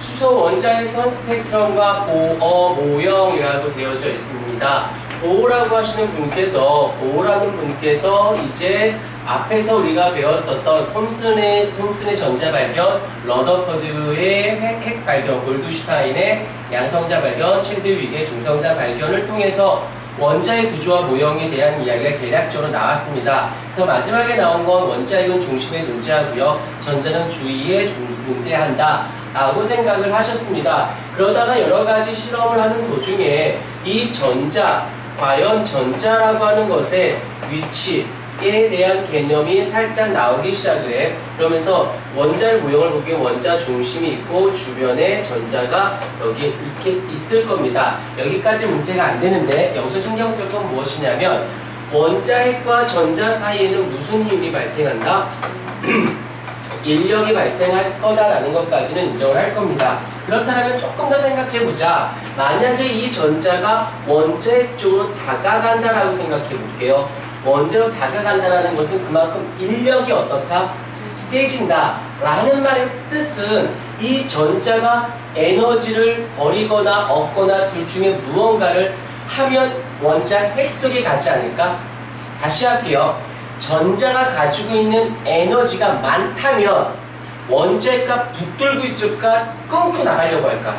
수소 원자의 스펙트럼과 보어 모형이라고 되어져 있습니다. 보어라는 분께서 이제 앞에서 우리가 배웠었던 톰슨의 전자 발견, 러더퍼드의 핵 발견, 골드슈타인의 양성자 발견, 체드윅의 중성자 발견을 통해서 원자의 구조와 모형에 대한 이야기가 대략적으로 나왔습니다. 그래서 마지막에 나온 건 원자핵은 중심에 존재하고요. 전자는 주위에 존재한다 라고 생각을 하셨습니다. 그러다가 여러 가지 실험을 하는 도중에 이 전자, 과연 전자라고 하는 것의 위치에 대한 개념이 살짝 나오기 시작을 해. 그러면서 원자의 모형을 보기엔 원자 중심이 있고 주변에 전자가 여기 이렇게 있을 겁니다. 여기까지 문제가 안 되는데 여기서 신경 쓸 건 무엇이냐면 원자핵과 전자 사이에는 무슨 힘이 발생한다? 인력이 발생할 거다라는 것까지는 인정을 할 겁니다. 그렇다면 조금 더 생각해보자. 만약에 이 전자가 원자핵 쪽으로 다가간다라고 생각해 볼게요. 원자로 다가간다는 것은 그만큼 인력이 어떻다? 세진다 라는 말의 뜻은 이 전자가 에너지를 버리거나 얻거나 둘 중에 무언가를 하면 원자핵 속에 가지 않을까? 다시 할게요. 전자가 가지고 있는 에너지가 많다면 원자핵과 붙들고 있을까? 끊고 나가려고 할까?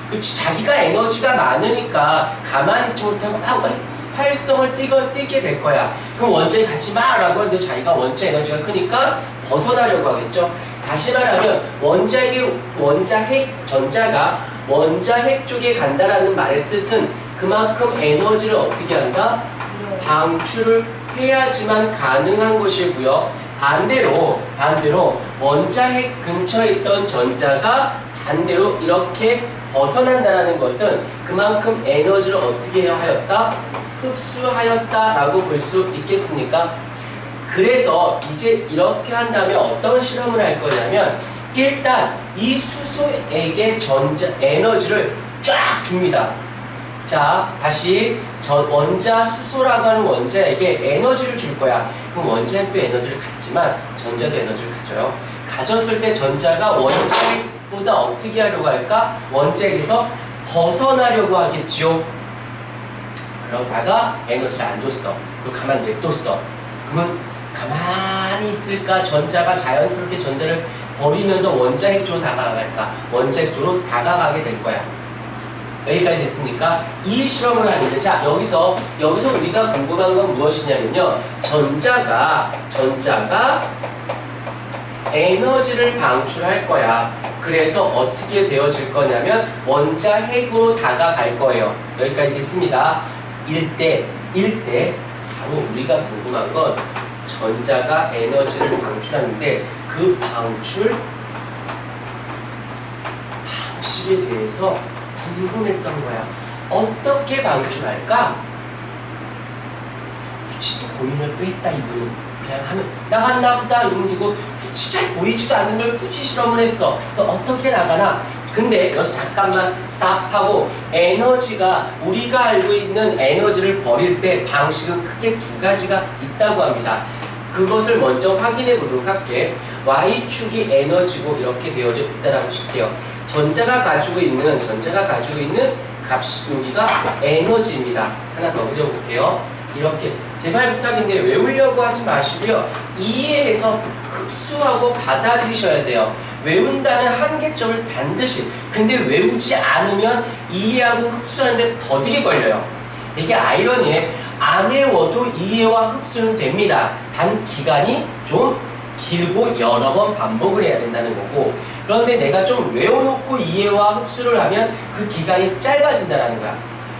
그치, 자기가 에너지가 많으니까 가만히 있지 못하고 막 활성을 띠게 될 거야. 그럼 원자핵 가지 마라고 하는데 자기가 원자 에너지가 크니까 벗어나려고 하겠죠. 다시 말하면 전자가 원자핵 쪽에 간다라는 말의 뜻은 그만큼 에너지를 어떻게 한다? 방출을 해야지만 가능한 것이고요. 반대로 원자핵 근처에 있던 전자가 반대로 이렇게 벗어난다는 것은 그만큼 에너지를 어떻게 하였다? 흡수하였다라고 볼 수 있겠습니까? 그래서 이제 이렇게 한다면 어떤 실험을 할 거냐면 일단 이 수소에게 에너지를 쫙 줍니다. 자, 다시 수소라고 하는 원자에게 에너지를 줄 거야. 그럼 원자핵도 에너지를 갖지만 전자도 에너지를 가져요. 가졌을 때 전자가 원자핵보다 어떻게 하려고 할까? 원자핵에서 벗어나려고 하겠지요. 그러다가 에너지를 안 줬어. 그리고 가만히 냅뒀어. 그러면 가만히 있을까? 전자가 자연스럽게 전자를 버리면서 원자핵 쪽으로 다가갈까? 원자핵 쪽으로 다가가게 될 거야. 여기까지 됐습니까? 이 실험을 하는데, 자, 여기서 우리가 궁금한 건 무엇이냐면요. 전자가 에너지를 방출할 거야. 그래서 어떻게 되어질 거냐면 원자핵으로 다가갈 거예요. 여기까지 됐습니다. 일대 바로 우리가 궁금한 건 전자가 에너지를 방출하는데 그 방출 방식에 대해서 궁금했던 거야. 어떻게 방출할까? 굳이 또 고민을 또 했다 이분은. 그냥 하면 나갔나 보다 이러고 굳이 잘 보이지도 않는 걸 굳이 실험을 했어. 그래서 어떻게 나가나? 근데 여기서 잠깐만 스탑하고 에너지가 우리가 알고 있는 에너지를 버릴 때 방식은 크게 두 가지가 있다고 합니다. 그것을 먼저 확인해 보도록 할게. Y축이 에너지고 이렇게 되어져 있다라고 칠게요. 전자가 가지고 있는 값이 여기가 에너지입니다. 하나 더 그려볼게요. 이렇게 제발 부탁인데 외우려고 하지 마시고요. 이해해서 흡수하고 받아들이셔야 돼요. 외운다는 한계점을 반드시. 근데 외우지 않으면 이해하고 흡수하는데 더디게 걸려요. 되게 아이러니해. 안 외워도 이해와 흡수는 됩니다. 단 기간이 좀 길고 여러 번 반복을 해야 된다는 거고, 그런데 내가 좀 외워놓고 이해와 흡수를 하면 그 기간이 짧아진다는 거야.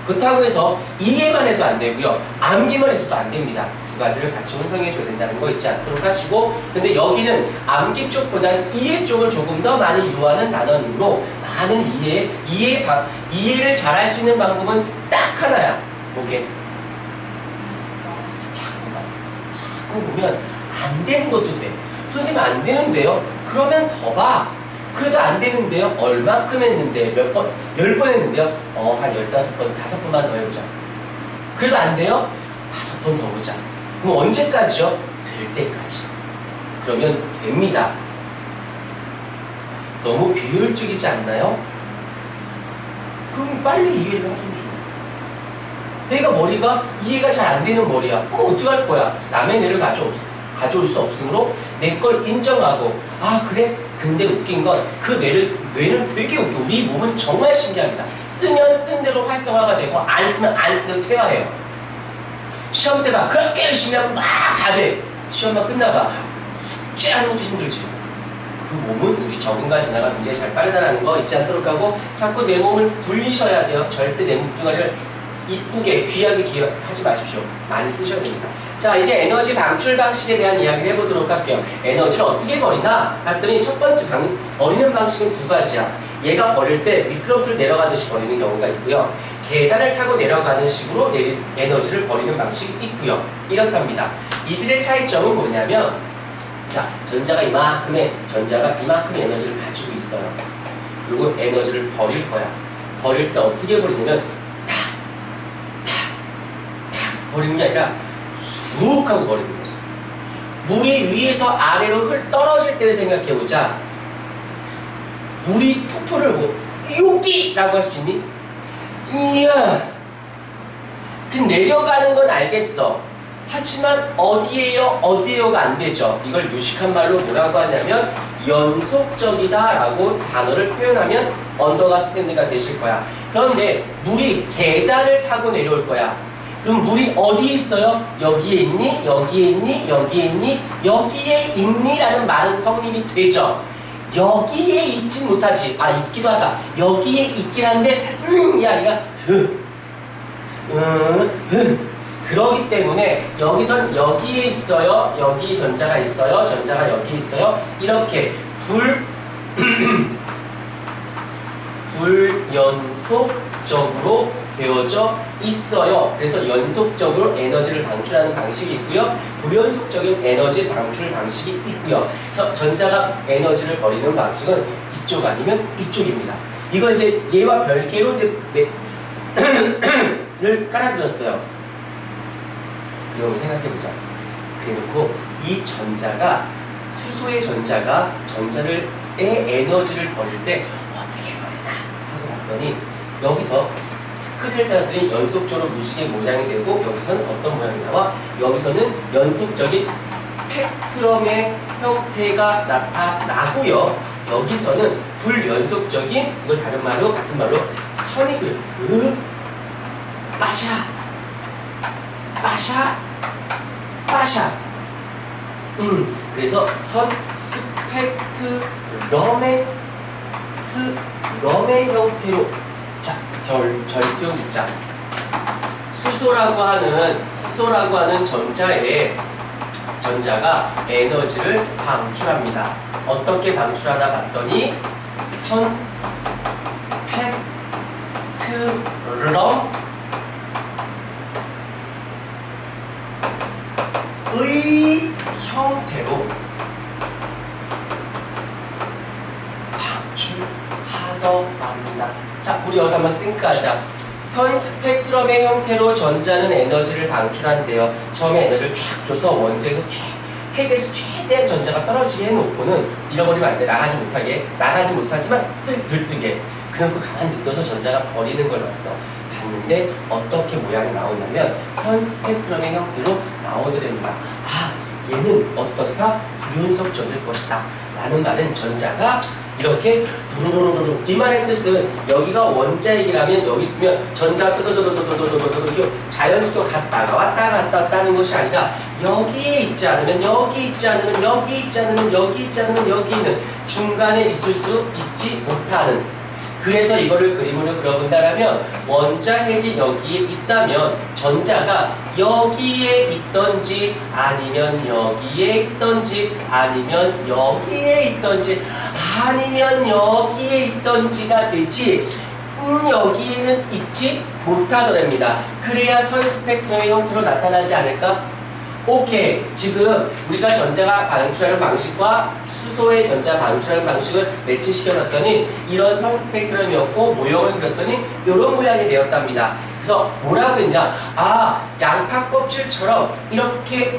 그렇다고 해서 이해만 해도 안 되고요. 암기만 해서도 안 됩니다. 두 가지를 같이 혼성해 줘야 된다는 거 잊지 않도록 하시고, 근데 여기는 암기 쪽보다는 이해 쪽을 조금 더 많이 유효하는 단원으로 많은 이해를 잘할 수 있는 방법은 딱 하나야. 뭐게? 자꾸 보면 안 되는 것도 돼. 선생님 안 되는데요? 그러면 더 봐. 그래도 안 되는데요? 얼마큼 했는데? 몇 번? 10번 했는데요? 한 15번, 5번만 더 해보자. 그래도 안 돼요? 5번 더 보자. 그럼 언제까지요? 될 때까지. 그러면 됩니다. 너무 비효율적이지 않나요? 그럼 빨리 이해를 하든지. 내가 머리가 이해가 잘 안 되는 머리야. 그럼 어떡할 거야? 남의 뇌를 가져올 수 없으므로 내 걸 인정하고, 아 그래? 근데 웃긴 건 그 뇌는 되게 웃겨. 우리 몸은 정말 신기합니다. 쓰면 쓴 대로 활성화가 되고 안 쓰면 안 쓴 대로 퇴화해요. 시험 때가 그렇게 열심히 하고 막 다 돼. 시험만 끝나가 숙제하는 것도 힘들지. 그 몸은 우리 적응과 진화가 굉장히 잘 빠르다는 거 잊지 않도록 하고, 자꾸 내 몸을 굴리셔야 돼요. 절대 내 몸뚱아리를 이쁘게 귀하게 기억하지 마십시오. 많이 쓰셔야 됩니다. 자, 이제 에너지 방출 방식에 대한 이야기를 해보도록 할게요. 에너지를 어떻게 버리나 했더니 첫 번째 버리는 방식은 두 가지야. 얘가 버릴 때 미끄럼틀 내려가듯이 버리는 경우가 있고요. 계단을 타고 내려가는 식으로 에너지를 버리는 방식이 있고요. 이렇답니다. 이들의 차이점은 뭐냐면, 자, 전자가 이만큼의 에너지를 가지고 있어요. 그리고 에너지를 버릴 거야. 버릴 때 어떻게 버리냐면 탁 버리는 게 아니라 쑥 하고 버리는 거지. 물이 위에서 아래로 떨어질 때를 생각해보자. 물이 폭포를 뭐 여기라고 할 수 있니? 이야. 그 내려가는 건 알겠어. 하지만 어디에요가 안 되죠. 이걸 무식한 말로 뭐라고 하냐면 연속적이다 라고 단어를 표현하면 언더가 스탠드가 되실 거야. 그런데 물이 계단을 타고 내려올 거야. 그럼 물이 어디에 있어요? 여기에 있니? 여기에 있니? 여기에 있니? 여기에 있니? 라는 말은 성립이 되죠. 여기에 있진 못하지. 아, 있기도 하다. 여기에 있긴 한데 이 아니라 그러기 때문에 여기선 여기에 있어요. 여기 전자가 있어요. 전자가 여기에 있어요. 이렇게 불연속적으로 되어져 있어요. 그래서 연속적으로 에너지를 방출하는 방식이 있고요. 불연속적인 에너지 방출 방식이 있고요. 그래서 전자가 에너지를 버리는 방식은 이쪽 아니면 이쪽입니다. 이걸 이제 얘와 별개로 이제 를 깔아드렸어요. 그럼 생각해보자. 그래놓고 이 전자가 수소의 전자가 전자의 에너지를 버릴 때 어떻게 버리나 하고 봤더니 여기서 스크린을 따랐더니 연속적으로 무지개 모양이 되고, 여기서는 어떤 모양이 나와? 여기서는 연속적인 스펙트럼의 형태가 나타나고요. 여기서는 불연속적인, 이걸 다른 말로 같은 말로 선이고요. 빠샤 그래서 선 스펙트럼의 형태로, 자, 절표 자, 수소라고 하는 전자가 에너지를 방출합니다. 어떻게 방출하나 봤더니 선 스펙트럼의 형태로 방출하더랍니다. 자, 우리 여기서 한번 싱크하자. 선 스펙트럼의 형태로 전자는 에너지를 방출한대요. 처음에 에너지를 쫙 줘서 원자에서 핵에서 최대한 전자가 떨어지게 해놓고는 잃어버리면 안 돼. 나가지 못하지만 들뜨게. 그리고 가만히 냅둬서 전자가 버리는 걸 봤어. 봤는데 어떻게 모양이 나오냐면 선 스펙트럼의 형태로 나오더랍니다. 아, 얘는 어떻다? 불연속적일 것이다 라는 말은 전자가 이렇게 도로로로로, 이 말의 뜻은 여기가 원자핵이라면 여기 있으면 전자가 도도도도도도도도도 이렇게 자연수도 왔다 갔다 하는 것이 아니라 여기에 있지 않으면 여기 있지 않으면 여기 있지 않으면 여기 있지 않으면 여기 있는 중간에 있을 수 있지 못하는, 그래서 이거를 그림으로 그려본다라면 원자핵이 여기에 있다면 전자가 여기에 있던지 아니면 여기에 있던지 아니면 여기에 있던지 아니면 여기에 있던지가 되지 여기에는 있지 못하더랍니다. 그래야 선 스펙트럼의 형태로 나타나지 않을까? 오케이. 지금 우리가 전자가 방출하는 방식과 수소의 전자 방출하는 방식을 매칭시켜놨더니 이런 성 스펙트럼이었고 모형을 그렸더니 이런 모양이 되었답니다. 그래서 뭐라고 했냐? 아, 양파 껍질처럼 이렇게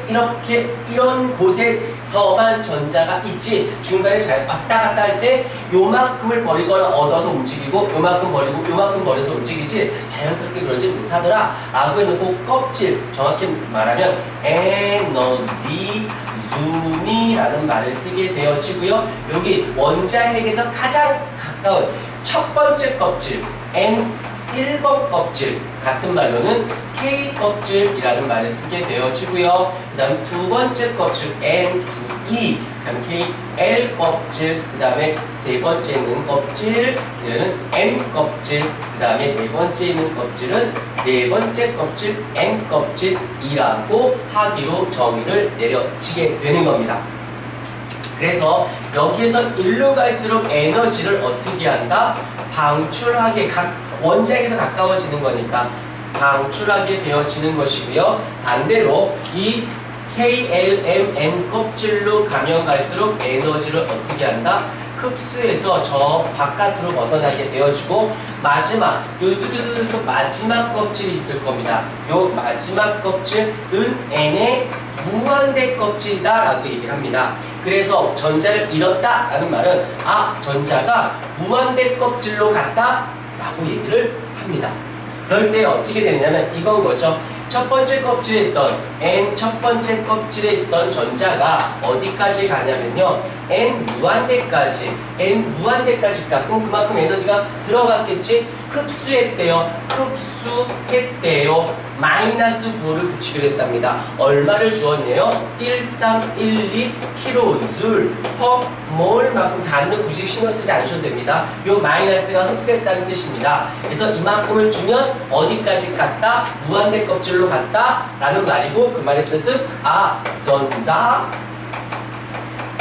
이런 곳에서만 전자가 있지 중간에 잘 왔다 갔다 할 때 요만큼을 버리거나 얻어서 움직이고 요만큼 버리고 요만큼 버려서 움직이지 자연스럽게 그러지 못하더라 라고 해놓고 껍질, 정확히 말하면 에너지 줌이라는 말을 쓰게 되어지고요. 여기 원자핵에서 가장 가까운 첫 번째 껍질 N1번 껍질, 같은 말로는 K 껍질이라는 말을 쓰게 되어지고요. 그 다음 두 번째 껍질 N2E, 그 다음 KL 껍질, 그 다음에 세 번째 있는 껍질, 얘는 M 껍질, 그 다음에 네 번째 있는 껍질은 네 번째 껍질 N 껍질이라고 하기로 정의를 내려지게 되는 겁니다. 그래서 여기에서 일로 갈수록 에너지를 어떻게 한다? 방출하게, 원자핵에서 가까워지는 거니까 방출하게 되어지는 것이고요. 반대로 이 KLMN 껍질로 가면 갈수록 에너지를 어떻게 한다? 흡수해서 저 바깥으로 벗어나게 되어지고 마지막, 요쪽에서 마지막 껍질이 있을 겁니다. 요 마지막 껍질은 N의 무한대 껍질이다 라고 얘기를 합니다. 그래서 전자를 잃었다 라는 말은 아, 전자가 무한대 껍질로 갔다 라고 얘기를 합니다. 그럴 때 어떻게 되냐면 이건 거죠. 첫 번째 껍질에 있던 N 첫 번째 kop질에 있던 전자가 어디까지 가냐면요. N 무한대까지 가. 그럼 그만큼 에너지가 들어갔겠지? 흡수했대요. 마이너스 9를 붙이기로 했답니다. 얼마를 주었네요? 1312 kJ per 몰만큼 단는 굳이 신경 쓰지 않으셔도 됩니다. 요 마이너스가 흡수했다는 뜻입니다. 그래서 이만큼을 주면 어디까지 갔다? 무한대 껍질로 갔다? 라는 말이고 그 말의 뜻은 아, 전자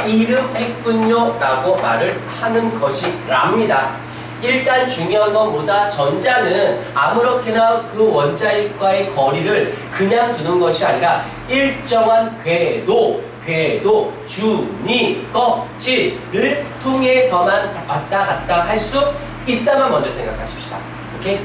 이름했군요 라고 말을 하는 것이랍니다. 일단 중요한 건 뭐다? 전자는 아무렇게나 그 원자핵과의 거리를 그냥 두는 것이 아니라 일정한 궤도, 준위, 껍질을 통해서만 왔다 갔다 할 수 있다만 먼저 생각하십시다. 오케이?